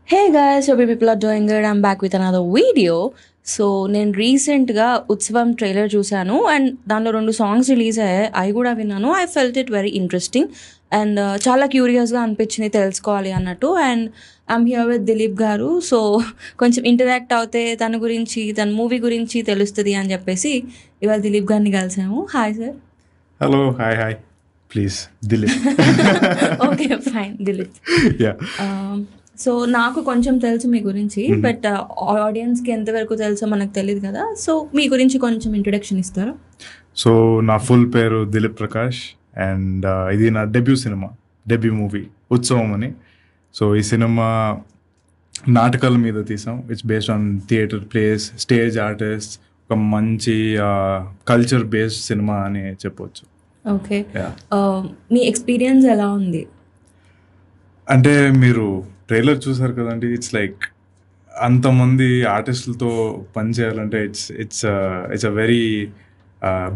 Hey guys, hope you people are doing good. I'm back with another video. So నేను రీసెంట్గా ఉత్సవం trailer చూశాను and దానిలో 2 songs release అయ్యాయి. అవి కూడా విన్నాను. I felt it very interesting and చాలా క్యూరియస్గా అనిపించింది తెలుసుకోవాలి అన్నట్టు. And I'm here with Dilip గారు. సో కొంచెం ఇంటరాక్ట్ అవుతే తన గురించి తన మూవీ గురించి తెలుస్తుంది అని చెప్పేసి ఇవాళ దిలీప్ గారిని కలిసాము. Hi sir. Hello hi please Dilip. Okay fine Dilip. Yeah so నాకు కొంచెం తెలుసు మీ గురించి, బట్ ఆడియన్స్కి ఎంతవరకు తెలుసో మనకు తెలియదు కదా. సో మీ గురించి కొంచెం ఇంట్రొడక్షన్ ఇస్తారా? సో నా ఫుల్ పేరు దిలీప్ ప్రకాష్ అండ్ ఇది నా డెబ్యూ మూవీ ఉత్సవం అని. సో ఈ సినిమా నాటకాల మీద తీసాం. It's based on theatre place, stage artist, ఒక మంచి కల్చర్ బేస్డ్ సినిమా అని చెప్పవచ్చు. ఓకే, మీ ఎక్స్పీరియన్స్ ఎలా ఉంది? అంటే మీరు ట్రైలర్ చూసారు కదండి. ఇట్స్ లైక్ అంతమంది ఆర్టిస్టులతో పనిచేయాలంటే it's a very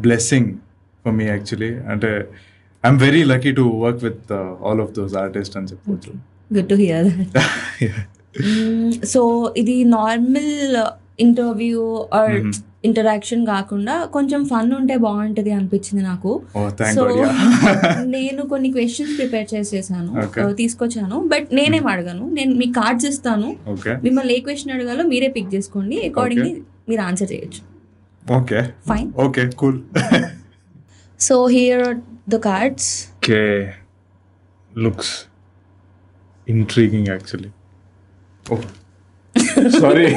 blessing for me actually. అంటే I'm very lucky to work with all of those artist అని చెప్పవచ్చు. Good to hear. సో ఇది నార్మల్ ఇంటర్వ్యూ ఆర్ ఇంటరాక్షన్ కాకుండా కొంచెం ఫన్ ఉంటే బాగుంటుంది అనిపించింది నాకు. సో నేను కొన్ని క్వశ్చన్స్ ప్రిపేర్ చేసేసాను, తీసుకొచ్చాను. బట్ నేనేం అడగను, నేను మీకు కార్డ్స్ ఇస్తాను. మిమ్మల్ని ఏ క్వశ్చన్ అడగాలో మీరే పిక్ చేసుకోండి, అకార్డింగ్లీ మీరు ఆన్సర్ చేయొచ్చు. Okay fine. Okay cool. So here the cards. Okay, looks intriguing actually. Oh sorry.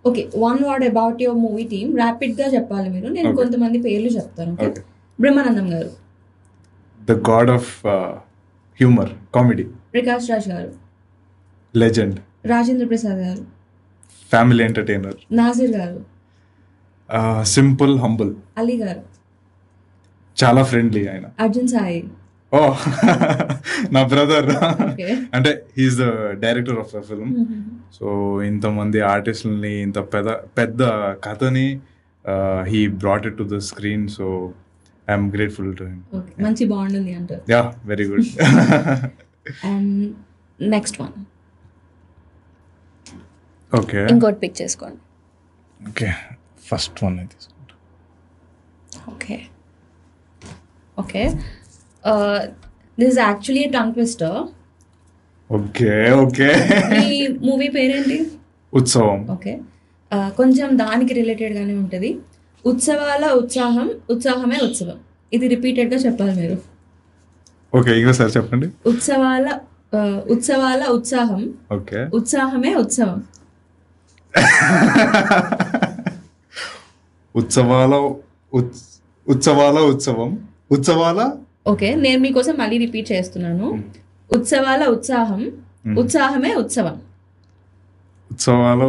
Okay, one word about your movie team. ర్యాపిడ్గా చెప్పాలి మీరు. నేను కొంతమంది పేర్లు చెప్తాను. Okay, Brahmanandam garu, the god of humour, comedy. Prakash Raj garu, legend. Rajendra Prasad గారు, ఫ్యామిలీ ఎంటర్టైనర్. నాజిర్ గారు, సింపుల్ హంబుల్. అలీ గారు, చాలా ఫ్రెండ్లీ ఆయన. అర్జున్ సాయి. ఓ నా బ్రదర్. అంటే he's the director of the film. So ఇంతమంది ఆర్టిస్టులని, ఇంత పెద్ద కథని he brought it to the screen. So I'm grateful to him. మంచి బాగుంటుంది అంటారు. Yeah, very good. And next one. Okay, ఇంకోటి పిక్ చేసుకోండి. ఓకే, ఫస్ట్ వన్ తీసుకుంటా. Okay okay, this is actually a tongue twister. Okay okay. మీ movie పేరేంటి? Utsavam. Okay, కొంచెం దానికి రిలేటెడ్గానే ఉంటుంది. ఉత్సవాల ఉత్సాహం, ఉత్సాహమే ఉత్సవం. ఇది రిపీటెడ్గా చెప్పాలి మీరు. ఓకే, ఇంకోసారి చెప్పండి. ఉత్సవాల ఉత్సాహం, ఓకే, ఉత్సాహమే ఉత్సవం. ఉత్సవాల ఉత్సవం, ఉత్సవాల. ఓకే, నేను మీకోసం మళ్ళీ రిపీట్ చేస్తున్నాను. ఉత్సవాల ఉత్సాహం, ఉత్సాహమే ఉత్సవం. ఉత్సవాల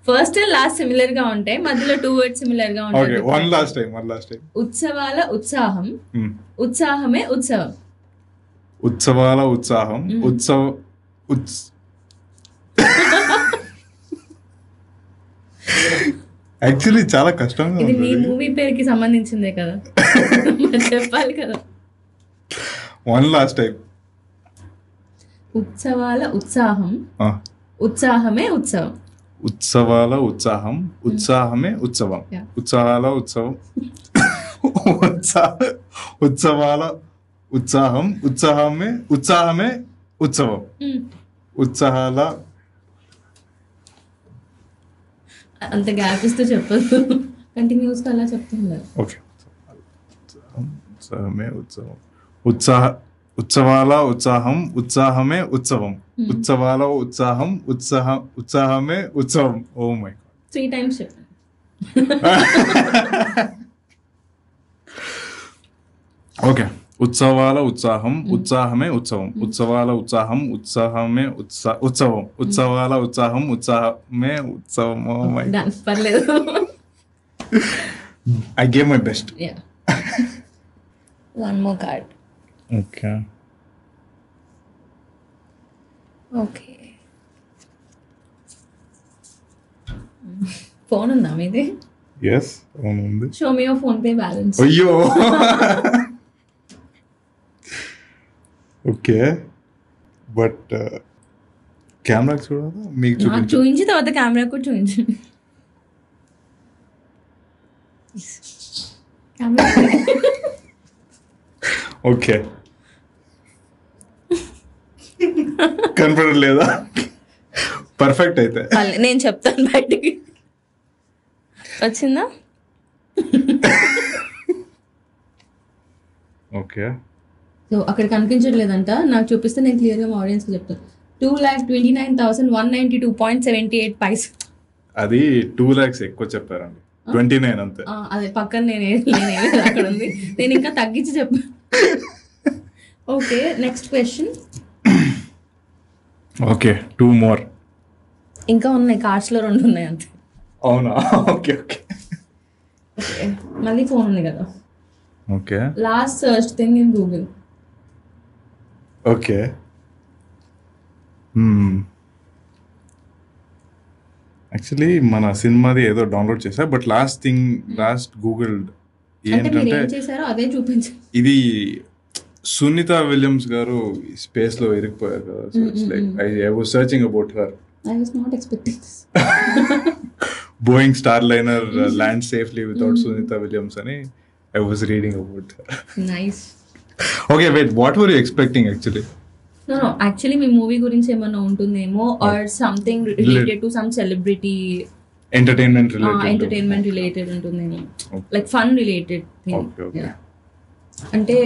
ఫస్ట్ అండ్ లాస్ట్ సిమిలర్ గా ఉంటాయి, మధ్యలో 2 వర్డ్స్ సిమిలర్ గా ఉంటాయి. One last time. ఉత్సవాల ఉత్సాహం, ఉత్సాహమే ఉత్సవం. ఉత్సవాల ఉత్సాహం, యాక్చువల్లీ చాలా కష్టంగా ఇది మీ మూవీ పేరుకి సంబంధించిందే కదా, చెప్పాలి కదా. One last time. ఉత్సవాల ఉత్సాహం, ఉత్సాహమే ఉత్సవం. ఉత్సవాల ఉత్సాహం, ఉత్సాహమే ఉత్సవం. ఉత్సవాల ఉత్సవం, ఉత్సవాల ఉత్సాహం, ఉత్సాహమే ఉత్సవం. ఉత్సాహాల. అంత గ్యాప్ ఇస్తూ చెప్పదు, కంటిన్యూస్గా అలా చెప్తున్నారు. ఓకే, ఉత్సాహమే ఉత్సవం. ఉత్సవాల ఉత్సాహం, ఉత్సాహమే ఉత్సవం. ఉత్సవాల ఉత్సాహం, ఉత్సాహమే ఉత్సవం. ఓ మై గాడ్, 3 times చెప్పండి. ఓకే, ఉత్సవాల ఉత్సాహం, ఉత్సాహమే ఉత్సవం. ఉత్సవాల ఉత్సాహం, ఉత్సాహమే ఉత్సవం. ఉత్సవాల ఉత్సాహం, ఉత్సాహమే ఉత్సవం. ఓ మై గాడ్, పర్లేదు. I gave my best. One more card. Okay okay, phone ఉందా మీది? ఎస్ అవును ఉంది. Show me your phone pay balance. అయ్యో ఓకే బట్ కెమెరాకి చూడాలా మీకు నాకు చూపించి తర్వాత కెమెరా కూడా చూపించండి. ఓకే కనపడలేదా? పర్ఫెక్ట్ అయితే నేను చెప్తాను బయటికి. వచ్చిందా? ఓకే సో అక్కడ కనిపించట్లేదంట, నాకు చూపిస్తే నేను క్లియర్గా మా ఆడియన్స్కి చెప్తాను. 2,29,192.78 పైస్. అది 2 lakhs ఎక్కువ చెప్పారండి. 29 అంతే. అదే పక్కన నేను అక్కడ ఉంది, నేను ఇంకా తగ్గించి చెప్పాను. Okay next question. Okay 2 more. ఇంకా ఉన్నాయి, కార్డ్స్లో 2 ఉన్నాయి అంతే. అవునా? ఓకే ఓకే ఓకే మళ్ళీ ఫోన్ ఉంది కదా. Okay last search thing in Google. Okay actually మన సినిమాది ఏదో డౌన్లోడ్ చేశా బట్ లాస్ట్ గూగుల్ ఏంటంటే చేశారో అదే చూపించు. ఇది సునీత విలియమ్స్ గారు స్పేస్ లో ఇరిగిపోయారు కదా. So it's like I was searching about her. I was not expecting this. Boeing Starliner lands safely without Sunita Williams ani I was reading about her. Nice. Okay, wait, what were you expecting actually? No, actually me movie గురించి ఏమన్నా ఉంటుందేమో or something related to some celebrity entertainment related ఉంటుందేమో, like fun related thing. Okay. అంటే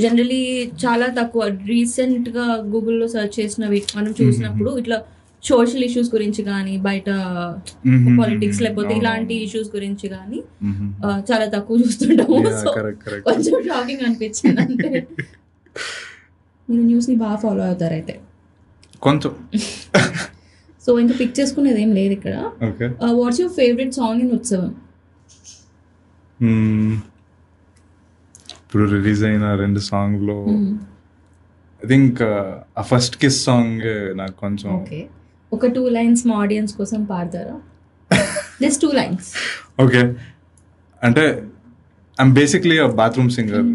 generally చాలా తక్కువ రీసెంట్గా గూగుల్లో search చేసినవి మనం చూసినప్పుడు ఇట్లా సోషల్ ఇష్యూస్ గురించి కానీ, బయట పాలిటిక్స్ లేకపోతే ఇలాంటి ఇష్యూస్ గురించి కానీ చాలా తక్కువ చూస్తుంటాము. సో కొంచెం షాకింగ్ అనిపించింది. అంటే మీరు న్యూస్ని బాగా ఫాలో అవుతారు అయితే కొంచెం. సో ఇంకా పిక్ చేసుకునేది ఏం లేదు ఇక్కడ. What's your favourite song in Utsavam? ఇప్పుడు రిలీజ్ అయిన 2 సాంగ్లో ఐ థింక్ ఆ ఫస్ట్ కిస్ సాంగ్ నాకు కొంచెం. ఒక 2 lines మా ఆడియన్స్ కోసం పాడతారా? Just 2 lines. ఓకే అంటే I'm basically a bathroom singer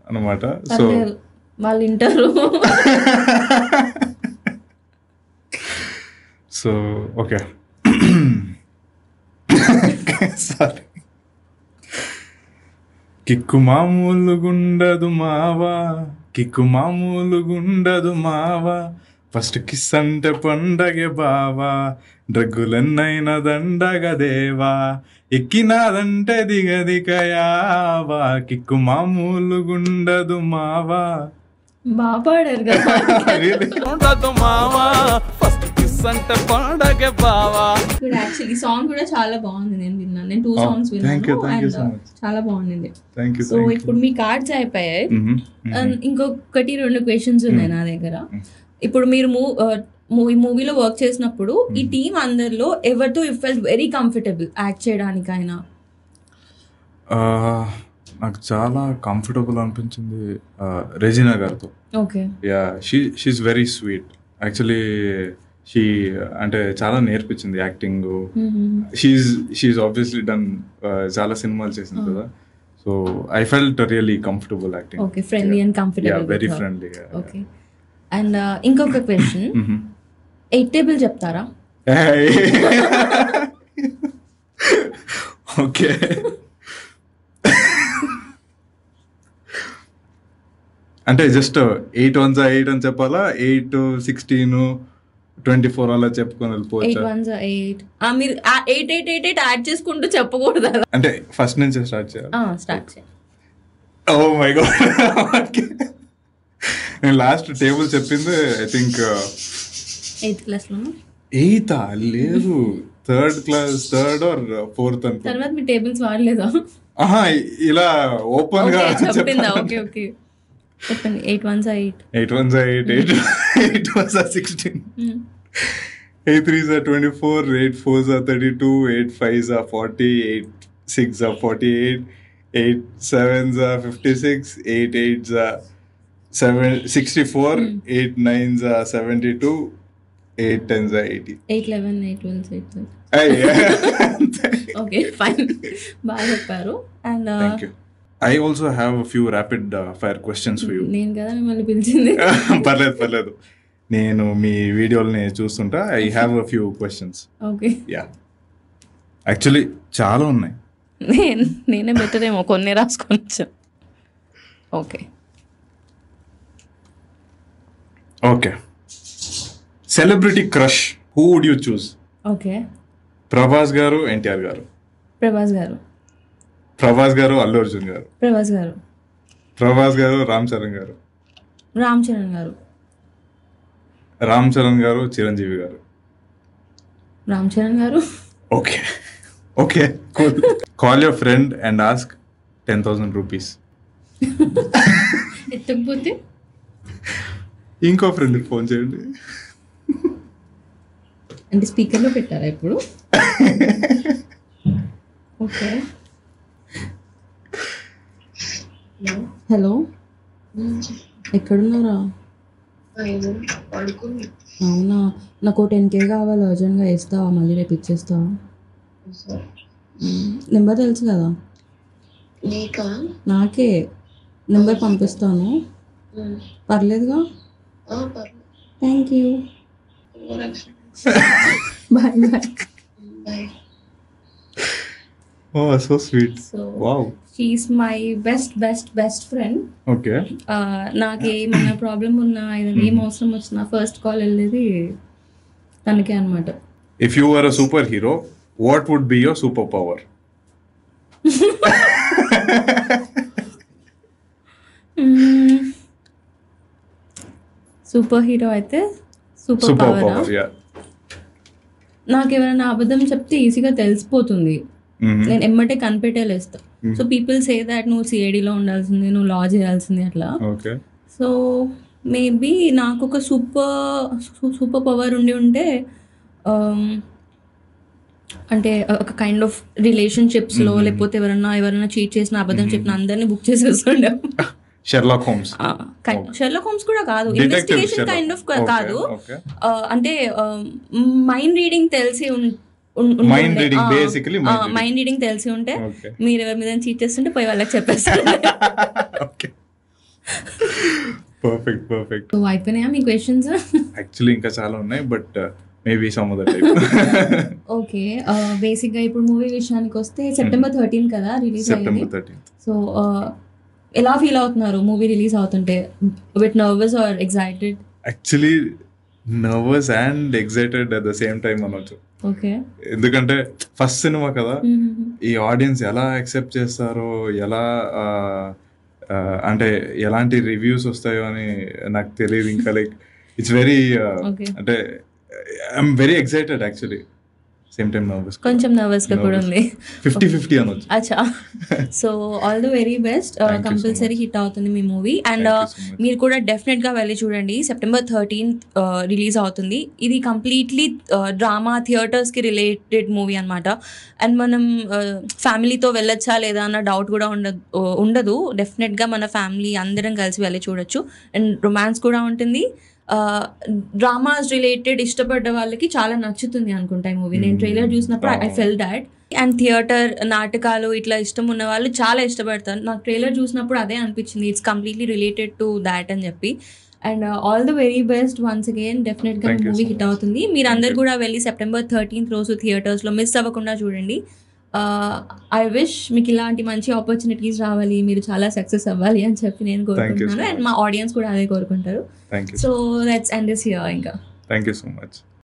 అనమాట. సో వాళ్ళు వింటారు. So okay sorry. కిక్కు మామూలు గుండదు మావా, కిక్కు మామూలు గుండదు మావా, ఫస్ట్ కిస్ అంటే పండగ బావా, డ్రగ్గులెన్నైనా దండగ దేవా, ఎక్కినాదంటే దిగదికయావా, కిక్కు మామూలు గుండదు మావా. బాగా పాడారు కదా. యాక్చువల్లీ సాంగ్ కూడా చాలా బాగుంది, నేను విన్నాను. నేను 2 songs విన్నాను, చాలా బాగుంది. సో ఇప్పుడు మీ కార్డ్స్ అయిపోయాయి, ఇంకొకటి 2 questions ఉన్నాయి నా దగ్గర. ఇప్పుడు మీరు మూవీలో వర్క్ చేసినప్పుడు ఈ టీం అందరిలో ఎవరితో you felt very comfortable act చేయడానికైనా? నాకు చాలా కంఫర్టబుల్ అనిపించింది రెజినా గారితో. Okay ya she's very sweet actually. She అంటే చాలా నేర్పించింది యాక్టింగ్. షీఈస్ ఆబ్వియస్లీ డన్ చాలా సినిమాలు చేసింది కదా. So I felt really comfortable acting. Okay friendly and comfortable. Very friendly. Okay and ఇంకొక క్వశ్చన్, 8 టేబుల్ చెప్తారా? ఓకే అంటే జస్ట్ 8 ones 8 అని చెప్పాలా, 8 16 24 అలా చెప్పుకొని వెళ్ళిపోవచ్చు. 8 ones 8 మీరు 8 8 8 8 యాడ్ చేసుకుంటూ చెప్పకూడదు అంటే ఫస్ట్ నుంచి స్టార్ట్ చేయాలి. స్టార్ట్ చేయాలి. Oh my god. నేను లాస్ట్ టేబుల్ చెప్పింది ఐ థింక్ 8th class లోనా? 8th లేదు, 3rd class, 3rd or 4th అనుకో. తర్వాత మీ టేబుల్స్ వాడలేదా? ఇలా ఓపెన్ గా చెప్పిందా? ఓకే ఓకే చెప్పండి. 8 ones 8 8 ones 8 8 ones 16 8 3s 24 8 4s 32 8 5s 40 8 6s 48 8 7s 56 8 8s 64 8 9s 72 8 10s 80 8 11 8 12 8 12. Okay fine, బాగా చెప్పారు. And thank you. I also have a few rapid fire questions for you. నేను కదా మిమ్మల్ని పిలిచింది. పర్లేదు, నేను మీ వీడియోలని చూస్తుంటా. I have a few questions. Okay, ya, actually చాలా ఉన్నాయి. నేనే పెట్టదేమో, కొన్ని రాసుకొని వచ్చాను. Okay, celebrity crush, who would you choose? Okay, Prabhas garu, NTR గారు? ప్రభాస్ గారు. ప్రభాస్ గారు, అల్లు అర్జున్ గారు? ప్రభాస్ గారు. ప్రభాస్ గారు, రామ్ చరణ్ గారు? రామ్ చరణ్ గారు. రామ్ చరణ్ గారు, చిరంజీవి గారు? Ram Charan garu. Okay, cool. Call your friend and ask 10,000 rupees. ఎత్తకపోతే ఇంకో ఫ్రెండ్కి ఫోన్ చేయండి. అంటే స్పీకర్లో పెట్టారా ఇప్పుడు? ఓకే, హలో, ఎక్కడున్నారా? అవునా, నాకు 10K కావాలి అర్జెంట్గా. వేస్తావా? మళ్ళీ రేపు ఇచ్చేస్తావా? నెంబర్ తెలుసు కదా నాకే. నెంబర్ పంపిస్తాను, పర్లేదుగా? Thank you, bye. Oh, so sweet. So, wow. She's my best friend. Okay. నాకు ఏమన్నా ప్రాబ్లం ఉన్నా, ఏదైనా ఏం అవసరం వచ్చినా ఫస్ట్ కాల్ వెళ్ళేది తనకే అనమాట. If you were a superhero, what would be your superpower? Super hero అయితే సూపర్ పవర్. Yeah. నాకు ఎవరైనా అబద్ధం చెప్తే ఈజీగా తెలిసిపోతుంది. నేను ఎమ్మటే కనిపెట్టేలేస్తా. సో పీపుల్ సే దాట్ నువ్వు సిఐడిలో ఉండాల్సింది, నువ్వు లా చేయాల్సింది అట్లా. సో మేబీ నాకు ఒక సూపర్ పవర్ ఉంటే అంటే ఒక కైండ్ ఆఫ్ రిలేషన్షిప్స్లో లేకపోతే ఎవరైనా చీట్ చేసిన, అబద్ధం చెప్పిన అందరినీ బుక్ చేసేస్తుండే. Sherlock Holmes. షెర్లాక్ హోమ్స్ కూడా కాదు, ఇన్వెస్టిగేషన్ కైండ్ ఆఫ్ కాదు. అంటే మైండ్ రీడింగ్ తెలిసి మైండ్ రీడింగ్ తెలిసి ఉంటే మీరు ఎవరి మీద చీట్ చేస్తుంటే పోయి వాళ్ళకి చెప్పేస్తారు. పర్ఫెక్ట్. అయిపోయినాయా మీ క్వశ్చన్స్? యాక్చువల్లీ ఇంకా చాలా ఉన్నాయి, but maybe some other type. Okay, basic గా ఇప్పుడు మూవీ విషయానికి వస్తే September 13 కదా రిలీజ్ అయ్యింది. సో ఎలా ఫీల్ అవుతున్నారు మూవీ రిలీజ్ అవుతుంటే? Bit nervous or excited? Actually nervous and excited at the same time అనొచ్చు. ఓకే, ఎందుకంటే ఫస్ట్ సినిమా కదా, ఈ ఆడియన్స్ ఎలా యాక్సెప్ట్ చేస్తారో, ఎలా అంటే ఎలాంటి రివ్యూస్ వస్తాయో అని నాకు తెలియదు ఇంకా. లైక్ ఇట్స్ వెరీ అంటే I'm very excited actually. Same time nervous, కొంచెం నర్వస్గా కూడా ఉంది. 50-50 అనొచ్చు. అచ్చా, so all the very best. Compulsory hit అవుతుంది మీ మూవీ. అండ్ మీరు కూడా డెఫినెట్గా వెళ్ళి చూడండి. September 13th రిలీజ్ అవుతుంది. ఇది కంప్లీట్లీ డ్రామా, థియేటర్స్కి రిలేటెడ్ మూవీ అనమాట. అండ్ మనం ఫ్యామిలీతో వెళ్ళొచ్చా లేదా అన్న డౌట్ కూడా ఉండదు. డెఫినెట్గా మన ఫ్యామిలీ అందరం కలిసి వెళ్ళి చూడొచ్చు. అండ్ రొమాన్స్ కూడా ఉంటుంది. డ్రామాస్ రిలేటెడ్ ఇష్టపడ్డ వాళ్ళకి చాలా నచ్చుతుంది అనుకుంటా ఈ మూవీ. నేను ట్రైలర్ చూసినప్పుడు I felt that. And theatre, నాటకాలు ఇట్లా ఇష్టం ఉన్న వాళ్ళు చాలా ఇష్టపడతారు. నాకు ట్రైలర్ చూసినప్పుడు అదే అనిపించింది, it's completely related to that అని చెప్పి. And all the very best once again. డెఫినెట్గా మూవీ హిట్ అవుతుంది. మీరు అందరు కూడా వెళ్ళి September 13th రోజు థియేటర్స్లో మిస్ అవ్వకుండా చూడండి. ఐ విష్ మీకు ఇలాంటి మంచి ఆపర్చునిటీస్ రావాలి, మీరు చాలా సక్సెస్ అవ్వాలి అని చెప్పి నేను కోరుకుంటున్నాను. అండ్ మా ఆడియన్స్ కూడా అదే కోరుకుంటారు. So let's end this here ఇంకా. థ్యాంక్ యూ సో మచ్.